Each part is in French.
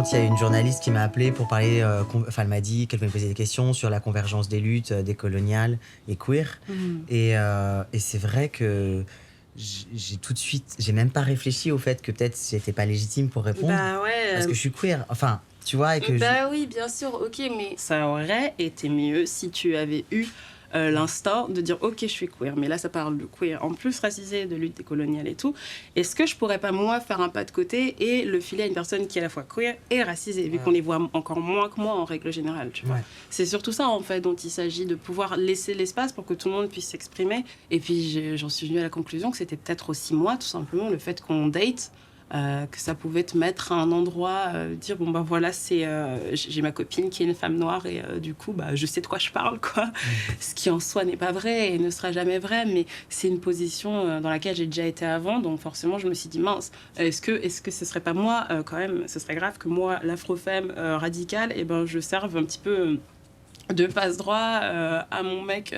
quand il y a une journaliste qui m'a appelé pour parler, elle m'a dit qu'elle voulait me poser des questions sur la convergence des luttes décoloniales et queer. Et c'est vrai que j'ai tout de suite, j'ai même pas réfléchi au fait que peut-être j'étais pas légitime pour répondre. Bah ouais. Parce que je suis queer. Enfin, tu vois, et que oui, bien sûr, ok, mais ça aurait été mieux si tu avais eu l'instinct de dire ok, je suis queer, mais là ça parle de queer en plus racisé, de lutte décoloniale et tout. Est-ce que je pourrais pas moi faire un pas de côté et le filer à une personne qui est à la fois queer et racisée, vu qu'on les voit encore moins que moi en règle générale, tu vois. C'est surtout ça en fait dont il s'agit, de pouvoir laisser l'espace pour que tout le monde puisse s'exprimer. Et puis j'en suis venue à la conclusion que c'était peut-être aussi moi, tout simplement, le fait qu'on date. Que ça pouvait te mettre à un endroit, dire bon ben voilà, j'ai ma copine qui est une femme noire et du coup bah je sais de quoi je parle quoi. Ce qui en soi n'est pas vrai et ne sera jamais vrai, mais c'est une position dans laquelle j'ai déjà été avant, donc forcément je me suis dit mince, est-ce que ce serait pas moi quand même, ce serait grave que moi l'afro-femme radicale, et ben je serve un petit peu de passe-droit à mon mec,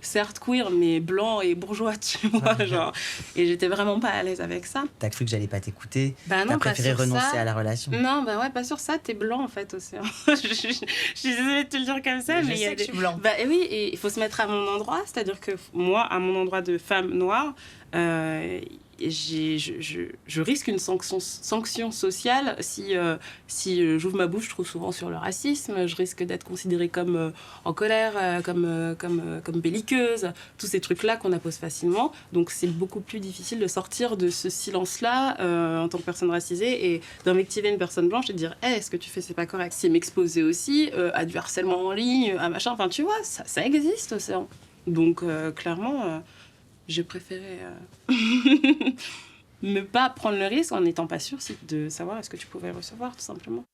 certes queer, mais blanc et bourgeois, tu vois, genre. Et j'étais vraiment pas à l'aise avec ça. T'as cru que j'allais pas t'écouter? Bah non, t'as préféré renoncer à la relation? Non, bah ouais, pas sur ça, t'es blanc en fait, Océan. Je suis désolée de te le dire comme ça, mais je sais que je suis blanc. Bah et oui, et il faut se mettre à mon endroit, c'est-à-dire que moi, à mon endroit de femme noire, je risque une sanction sociale si j'ouvre ma bouche trop souvent sur le racisme. Je risque d'être considérée comme en colère, comme belliqueuse, tous ces trucs-là qu'on appose facilement. Donc c'est beaucoup plus difficile de sortir de ce silence-là en tant que personne racisée et d'invectiver une personne blanche et de dire hey, « ce que tu fais, c'est pas correct ». C'est m'exposer aussi à du harcèlement en ligne, à machin. Enfin, tu vois, ça existe, Océan. Donc clairement... je préférais ne pas prendre le risque en n'étant pas sûre de savoir est-ce que tu pouvais recevoir, tout simplement.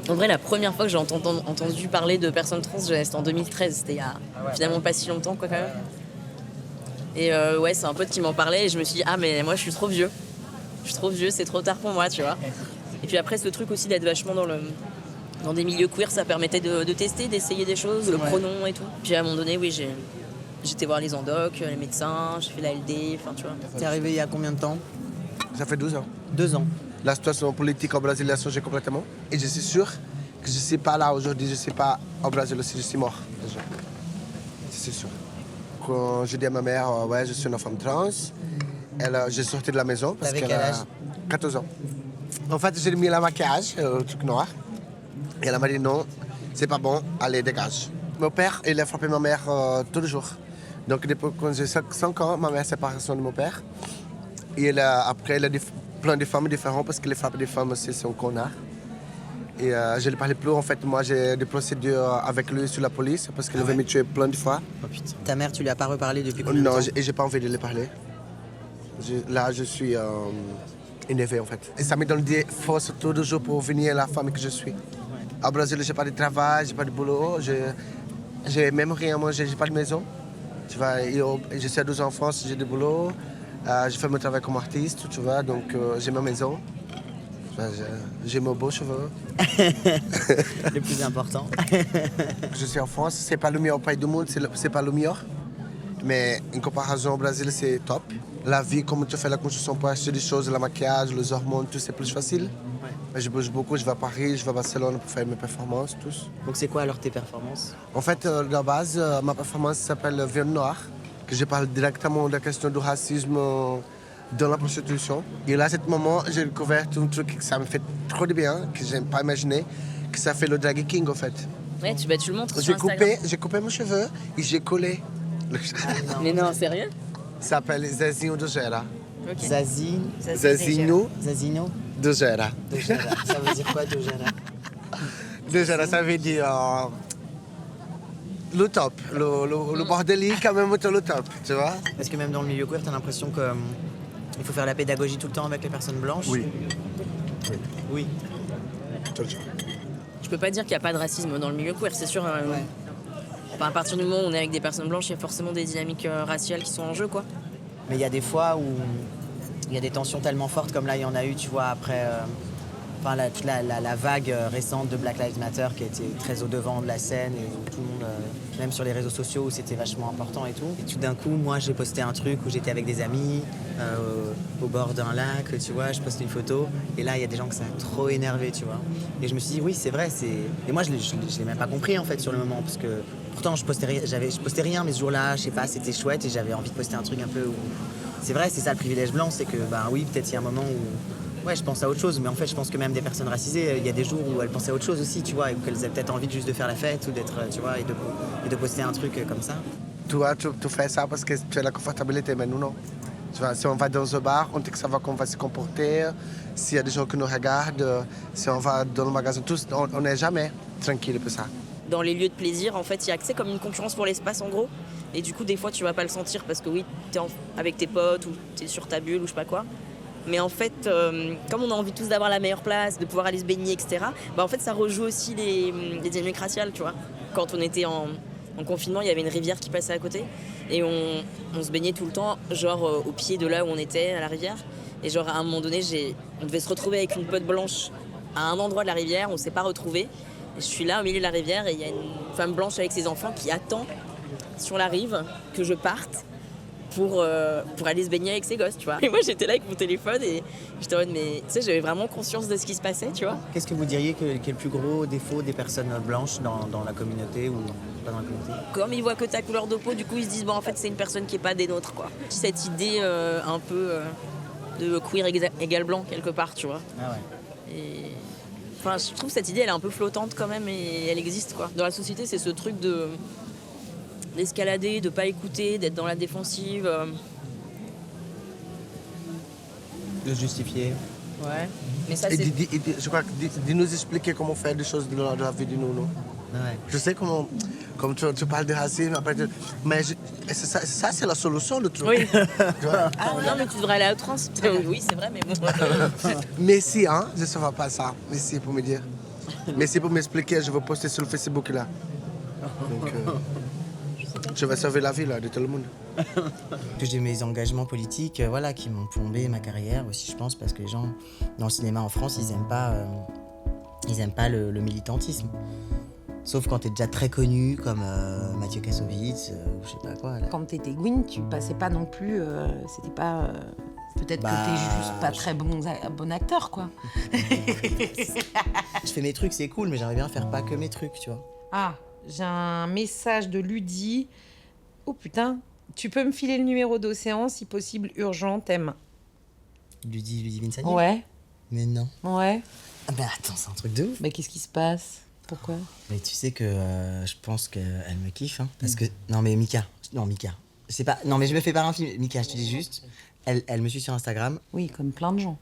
En vrai, la première fois que j'ai entendu parler de personnes trans, c'était en 2013. C'était il y a finalement pas si longtemps, quoi, quand même. Et ouais, c'est un pote qui m'en parlait et je me suis dit, ah, mais moi, je suis trop vieux. Je suis trop vieux, c'est trop tard pour moi, tu vois. Et puis après, ce truc aussi d'être vachement dans des milieux queer, ça permettait de tester, d'essayer des choses, le pronom et tout. Puis à un moment donné, oui, j'étais voir les endocs, les médecins, j'ai fait la LD, enfin tu vois. T'es arrivé il y a combien de temps? Ça fait 12 ans. 2 ans. La situation politique au Brésil a changé complètement. Et je suis sûr que je ne suis pas là aujourd'hui, je ne suis pas au Brésil aussi, je suis mort déjà. C'est sûr. Quand je dis à ma mère, ouais, je suis une femme trans, j'ai sorti de la maison parce T'avais qu'elle quel a âge? 14 ans. En fait, j'ai mis le maquillage, le truc noir. Et elle m'a dit non, c'est pas bon, allez, dégage. Mon père, il a frappé ma mère tous les jours. Donc, depuis quand j'ai 5 ans, ma mère s'est séparée de mon père. Et après, il a plein de femmes différentes parce que les frappes des femmes aussi sont connards. Et je ne parlais plus, en fait. Moi, j'ai des procédures avec lui sur la police parce qu'il veut me tuer plein de fois. Oh putain. Ta mère, tu lui as pas reparlé depuis combien de temps? Non, et j'ai pas envie de lui parler. Là, je suis énervé, en fait. Et ça me donne des forces tous les jours pour venir à la femme que je suis. Au Brésil, j'ai pas de travail, j'ai pas de boulot, j'ai même rien à manger, j'ai pas de maison. Tu vois, je suis à 12 ans en France, j'ai du boulot, je fais mon travail comme artiste, tu vois, donc j'ai ma maison. J'ai mes beaux cheveux. Le plus important. Je suis en France, c'est pas le meilleur pays du monde, c'est pas le meilleur. Mais en comparaison au Brésil, c'est top. La vie, comme tu fais la construction pour acheter des choses, le maquillage, les hormones, tout c'est plus facile. Je bouge beaucoup, je vais à Paris, je vais à Barcelone pour faire mes performances, tous. Donc c'est quoi alors tes performances? En fait, de la base, ma performance s'appelle Viande Noire, que je parle directement de la question du racisme dans la prostitution. Et là, à ce moment, j'ai découvert un truc que ça me fait trop de bien, que je n'ai pas imaginé, que ça fait le drag king en fait. Ouais, tu le montres sur Instagram. J'ai coupé mes cheveux et j'ai collé. Mais non, sérieux? Ça s'appelle Zezinho do Gera. Okay. Zezinho do Gera. Do Gera. Ça veut dire quoi, Do Gera? Do Gera, ça veut dire le top, le bordélique en même temps le top, tu vois. Parce que même dans le milieu queer, t'as l'impression que il faut faire la pédagogie tout le temps avec les personnes blanches? Oui. Oui. Tout le temps. Je peux pas dire qu'il n'y a pas de racisme dans le milieu queer, c'est sûr. Enfin, à partir du moment où on est avec des personnes blanches, il y a forcément des dynamiques raciales qui sont en jeu, quoi. Mais il y a des fois où il y a des tensions tellement fortes, comme là il y en a eu, tu vois, après Enfin, toute la vague récente de Black Lives Matter qui a été très au devant de la scène et où tout le monde, même sur les réseaux sociaux, où c'était vachement important et tout. Et tout d'un coup, moi, j'ai posté un truc où j'étais avec des amis au bord d'un lac, tu vois, je postais une photo et là, il y a des gens que ça a trop énervé, tu vois. Et je me suis dit, oui, c'est vrai, Et moi, je l'ai même pas compris, en fait, sur le moment, parce que pourtant, je postais rien, mais ce jour-là, je sais pas, c'était chouette et j'avais envie de poster un truc un peu où... C'est vrai, c'est ça le privilège blanc, c'est que, bah oui, peut-être il y a un moment où... Ouais, je pense à autre chose, mais en fait, je pense que même des personnes racisées, il y a des jours où elles pensaient à autre chose aussi, tu vois, et qu'elles avaient peut-être envie juste de faire la fête ou d'être, tu vois, et de poster un truc comme ça. Toi, tu fais ça parce que tu as la confortabilité, mais nous, non. Tu vois, si on va dans un bar, on sait que ça va qu'on va se comporter. S'il y a des gens qui nous regardent, si on va dans le magasin, tous, on n'est jamais tranquille pour ça. Dans les lieux de plaisir, en fait, il y a accès comme une concurrence pour l'espace, en gros. Et du coup, des fois, tu vas pas le sentir parce que oui, t'es avec tes potes ou t'es sur ta bulle ou je sais pas quoi. Mais en fait, comme on a envie tous d'avoir la meilleure place, de pouvoir aller se baigner, etc., bah en fait, ça rejoue aussi les dynamiques raciales, tu vois. Quand on était en confinement, il y avait une rivière qui passait à côté. Et on se baignait tout le temps, genre au pied de là où on était, à la rivière. Et genre, à un moment donné, on devait se retrouver avec une pote blanche à un endroit de la rivière, on s'est pas retrouvés. Et je suis là, au milieu de la rivière, et il y a une femme blanche avec ses enfants qui attend sur la rive que je parte pour aller se baigner avec ses gosses, tu vois. Et moi, j'étais là avec mon téléphone et j'étais en mode, mais tu sais, j'avais vraiment conscience de ce qui se passait, tu vois. Qu'est-ce que vous diriez qui est le plus gros défaut des personnes blanches dans la communauté ou pas dans la communauté? Comme ils voient que ta couleur de peau, du coup, ils se disent, bon, en fait, c'est une personne qui est pas des nôtres, quoi. Cette idée un peu de queer égal blanc, quelque part, tu vois. Ah ouais. Et... Enfin, je trouve cette idée, elle est un peu flottante quand même et elle existe, quoi. Dans la société, c'est ce truc d'escalader, de pas écouter, d'être dans la défensive. De justifier. Ouais. Mais ça, Et c'est... je crois que de nous expliquer comment faire des choses dans la vie de nous, non? Ouais. Je sais comment, comme tu parles de racisme, après, mais ça c'est la solution, le truc. Oui. Tu vois? Ah non, mais tu devrais aller à outrance. Oui, c'est vrai, mais bon. Merci, hein, je ne savais pas ça. Merci pour me dire. Merci pour m'expliquer, je vais poster sur le Facebook là. Donc, je vais sauver la vie là, de tout le monde. Que j'ai mes engagements politiques voilà, qui m'ont plombé ma carrière aussi, je pense, parce que les gens dans le cinéma en France, ils aiment pas le militantisme. Sauf quand t'es déjà très connu, comme Mathieu Kassovitz, ou je sais pas quoi. Là. Quand t'étais Gwyn, tu passais pas non plus... c'était pas... peut-être que t'es juste pas très bon acteur, quoi. Je fais mes trucs, c'est cool, mais j'aimerais bien faire pas que mes trucs, tu vois. Ah, j'ai un message de Ludi. Oh putain, tu peux me filer le numéro d'Océan, si possible, urgent, t'aimes. Ludi Vincent. Ouais. Mais non. Ouais. Ah mais attends, c'est un truc de ouf. Mais qu'est-ce qui se passe? Pourquoi? Mais tu sais que je pense qu'elle me kiffe, hein. Parce que... Non mais Mika. C'est pas... Non mais je me fais pas un film. Mika, je te dis juste, elle me suit sur Instagram. Oui, comme plein de gens.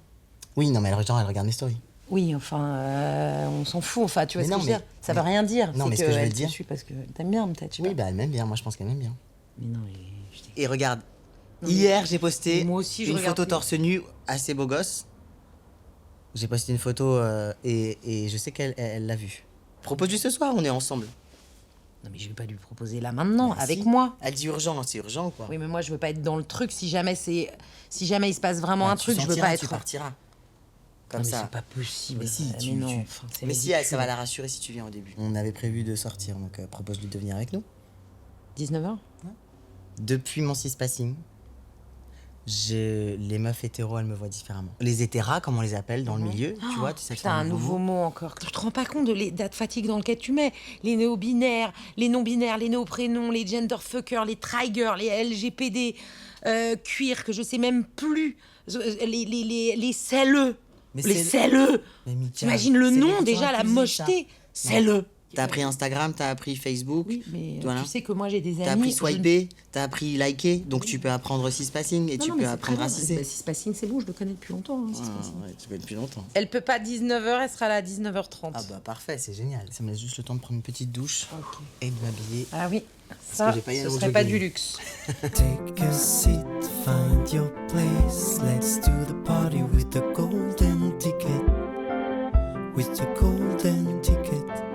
Oui, non mais elle regarde mes stories. Oui, enfin, on s'en fout, enfin, tu vois Mais ce que je veux dire. Ça veut rien dire. Non, mais ce que je veux dire... Suit parce que t'aimes bien, peut-être. Oui, bah elle m'aime bien, moi je pense qu'elle m'aime bien. Mais non, Et regarde, hier j'ai posté moi aussi, je une regarde photo plus. torse nu assez beau gosse. J'ai posté une photo et je sais qu'elle l'a vue. Propose-lui ce soir, on est ensemble. Non, mais je vais pas lui proposer là maintenant, Bah, avec si. moi. Elle dit urgent, c'est urgent quoi. Oui, mais moi, je veux pas être dans le truc. Si jamais il se passe vraiment Bah, un truc, je veux sentiras, pas tu être... partiras. Comme Non, mais ça. c'est pas possible. Mais si, mais non, enfin, c'est Mais si, ridicule. ça va la rassurer si tu viens au début. On avait prévu de sortir, donc propose-lui de venir avec nous. 19h. Depuis mon cispassing, les meufs hétéros, elles me voient différemment. Les hétéras, comme on les appelle dans le milieu, tu vois, tu sais que c'est Putain, un nouveau mot encore. Je te rends pas compte de l'état de fatigue dans lequel tu mets. Les néo-binaires, les non-binaires, les néo-prénoms, les genderfuckers, les trigers, les LGPD, queer, que je sais même plus. Les celleux. Mais Les c'est- celleux. Mais Mika, T'imagines le c'est nom, l'écriture déjà, la inclusive, mocheté. Celleux. T'as appris Instagram, t'as appris Facebook, Oui, mais voilà. tu sais que moi j'ai des amis. T'as appris je- swiper, t'as appris liker, donc tu peux apprendre cispassing et Non, tu non, peux mais c'est apprendre très à bien. ciser. Bah, Cispassing, c'est bon, je le connais depuis longtemps. Hein, Cispassing. Ouais, tu peux depuis longtemps. Elle peut pas 19h, elle sera là à 19h30. Ah bah parfait, c'est génial. Ça me laisse juste le temps de prendre une petite douche Ok. et de m'habiller. Ah oui, ça, que j'ai pas eu ce un serait jogging. pas du luxe. Take a seat, find your place. Let's do the party with the golden ticket. With the golden ticket.